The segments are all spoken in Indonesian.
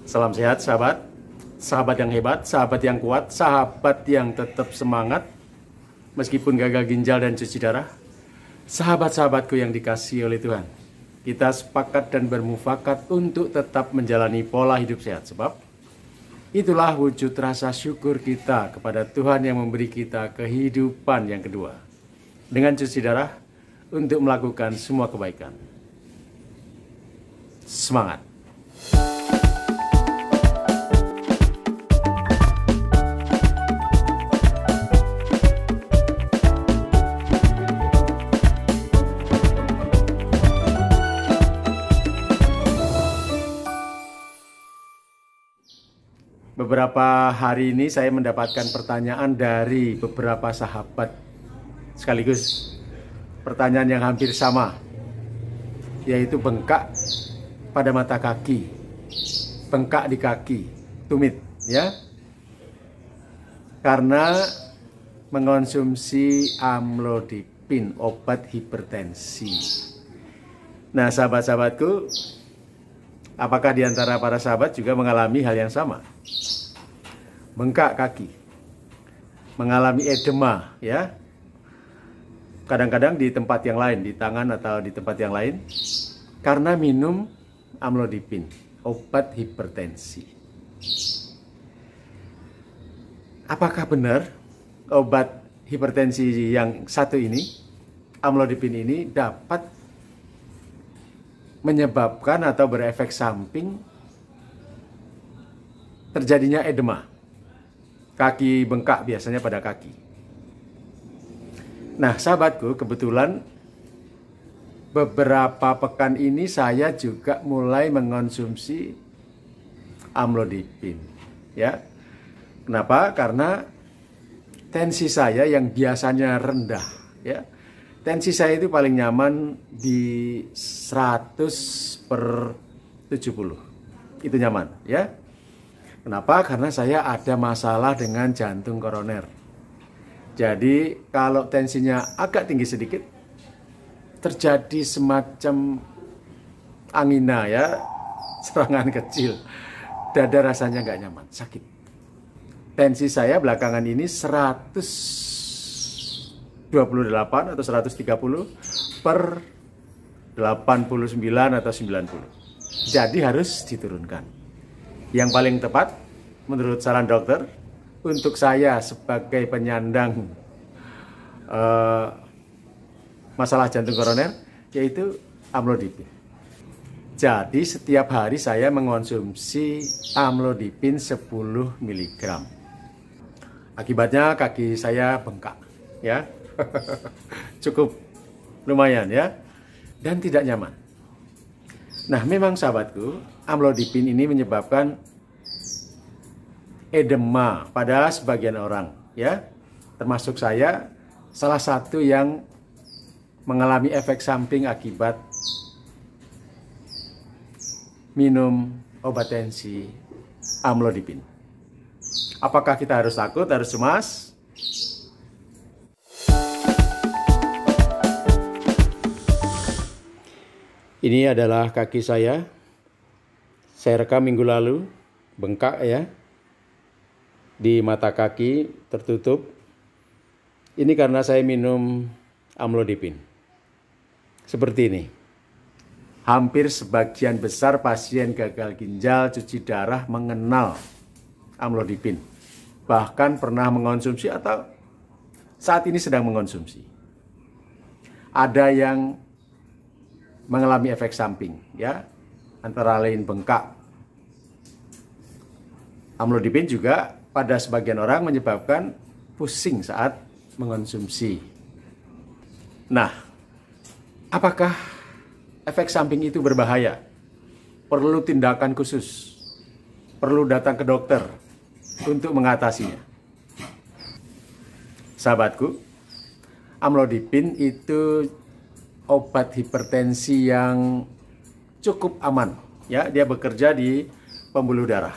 Salam sehat sahabat, sahabat yang hebat, sahabat yang kuat, sahabat yang tetap semangat meskipun gagal ginjal dan cuci darah. Sahabat-sahabatku yang dikasihi oleh Tuhan, kita sepakat dan bermufakat untuk tetap menjalani pola hidup sehat, sebab itulah wujud rasa syukur kita kepada Tuhan yang memberi kita kehidupan yang kedua dengan cuci darah untuk melakukan semua kebaikan. Semangat! Beberapa hari ini saya mendapatkan pertanyaan dari beberapa sahabat, sekaligus pertanyaan yang hampir sama, yaitu bengkak pada mata kaki, bengkak di kaki, tumit, ya, karena mengonsumsi amlodipin, obat hipertensi. Nah, sahabat-sahabatku, apakah di antara para sahabat juga mengalami hal yang sama? Bengkak kaki, mengalami edema, ya. Kadang-kadang di tempat yang lain, di tangan atau di tempat yang lain, karena minum amlodipin, obat hipertensi. Apakah benar obat hipertensi yang satu ini, amlodipin ini, dapat menyebabkan atau berefek samping terjadinya edema? Kaki bengkak biasanya pada kaki. Nah, sahabatku, kebetulan beberapa pekan ini saya juga mulai mengonsumsi amlodipin, ya. Kenapa? Karena tensi saya yang biasanya rendah, ya. Tensi saya itu paling nyaman di 100/70. Itu nyaman, ya. Kenapa? Karena saya ada masalah dengan jantung koroner. Jadi kalau tensinya agak tinggi sedikit, terjadi semacam angina, ya, serangan kecil. Dada rasanya nggak nyaman, sakit. Tensi saya belakangan ini 128 atau 130/89 atau 90. Jadi harus diturunkan. Yang paling tepat menurut saran dokter untuk saya sebagai penyandang masalah jantung koroner yaitu amlodipin. Jadi setiap hari saya mengonsumsi amlodipin 10 mg. Akibatnya kaki saya bengkak, ya. Cukup lumayan, ya, dan tidak nyaman. Nah, memang sahabatku, amlodipin ini menyebabkan edema pada sebagian orang, ya, termasuk saya, salah satu yang mengalami efek samping akibat minum obat tensi amlodipin. Apakah kita harus takut, harus cemas? Ini adalah kaki saya rekam minggu lalu, bengkak, ya, di mata kaki tertutup. Ini karena saya minum amlodipin. Seperti ini. Hampir sebagian besar pasien gagal ginjal, cuci darah mengenal amlodipin. Bahkan pernah mengonsumsi atau saat ini sedang mengonsumsi. Ada yang mengalami efek samping, ya, antara lain bengkak. Amlodipin juga pada sebagian orang menyebabkan pusing saat mengonsumsi. Nah, apakah efek samping itu berbahaya? Perlu tindakan khusus, perlu datang ke dokter untuk mengatasinya. Sahabatku, amlodipin itu obat hipertensi yang cukup aman, ya. Dia bekerja di pembuluh darah.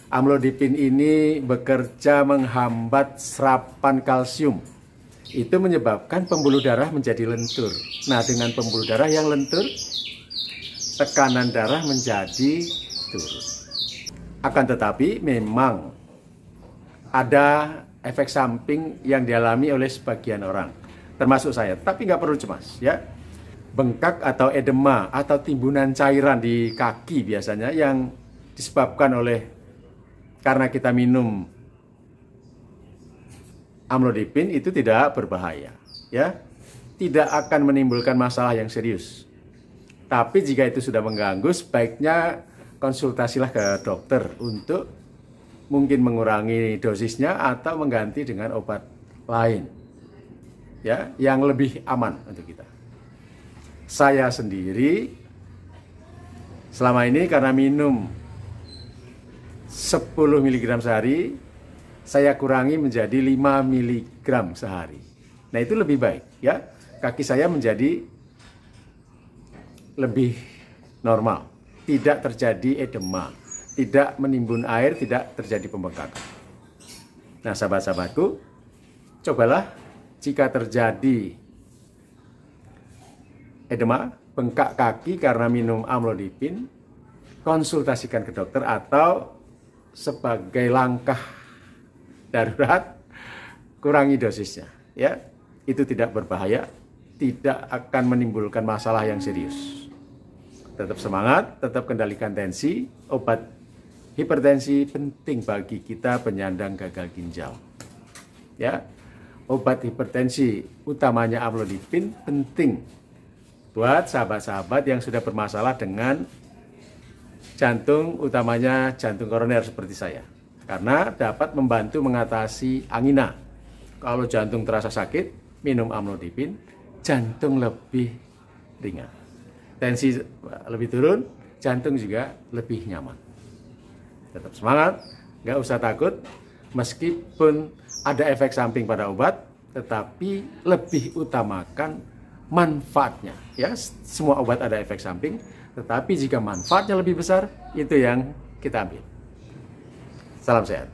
Amlodipin ini bekerja menghambat serapan kalsium. Itu menyebabkan pembuluh darah menjadi lentur. Nah, dengan pembuluh darah yang lentur, tekanan darah menjadi turun. Akan tetapi memang ada efek samping yang dialami oleh sebagian orang, termasuk saya. Tapi nggak perlu cemas ya. Bengkak atau edema atau timbunan cairan di kaki biasanya yang disebabkan oleh karena kita minum amlodipin itu tidak berbahaya ya. Tidak akan menimbulkan masalah yang serius. Tapi jika itu sudah mengganggu, sebaiknya konsultasilah ke dokter untuk mungkin mengurangi dosisnya atau mengganti dengan obat lain ya, yang lebih aman untuk kita. Saya sendiri selama ini karena minum 10 mg sehari, saya kurangi menjadi 5 mg sehari. Nah itu lebih baik ya, kaki saya menjadi lebih normal, tidak terjadi edema, tidak menimbun air, tidak terjadi pembengkakan. Nah sahabat-sahabatku, cobalah jika terjadi edema, bengkak kaki karena minum amlodipin, konsultasikan ke dokter atau sebagai langkah darurat kurangi dosisnya ya. Itu tidak berbahaya, tidak akan menimbulkan masalah yang serius. Tetap semangat, tetap kendalikan tensi. Obat hipertensi penting bagi kita penyandang gagal ginjal ya. Obat hipertensi utamanya amlodipin penting buat sahabat-sahabat yang sudah bermasalah dengan jantung, utamanya jantung koroner seperti saya, karena dapat membantu mengatasi angina. Kalau jantung terasa sakit, minum amlodipin, jantung lebih ringan, tensi lebih turun, jantung juga lebih nyaman. Tetap semangat, nggak usah takut, meskipun ada efek samping pada obat, tetapi lebih utamakan manfaatnya. Ya, semua obat ada efek samping, tetapi jika manfaatnya lebih besar, itu yang kita ambil. Salam sehat.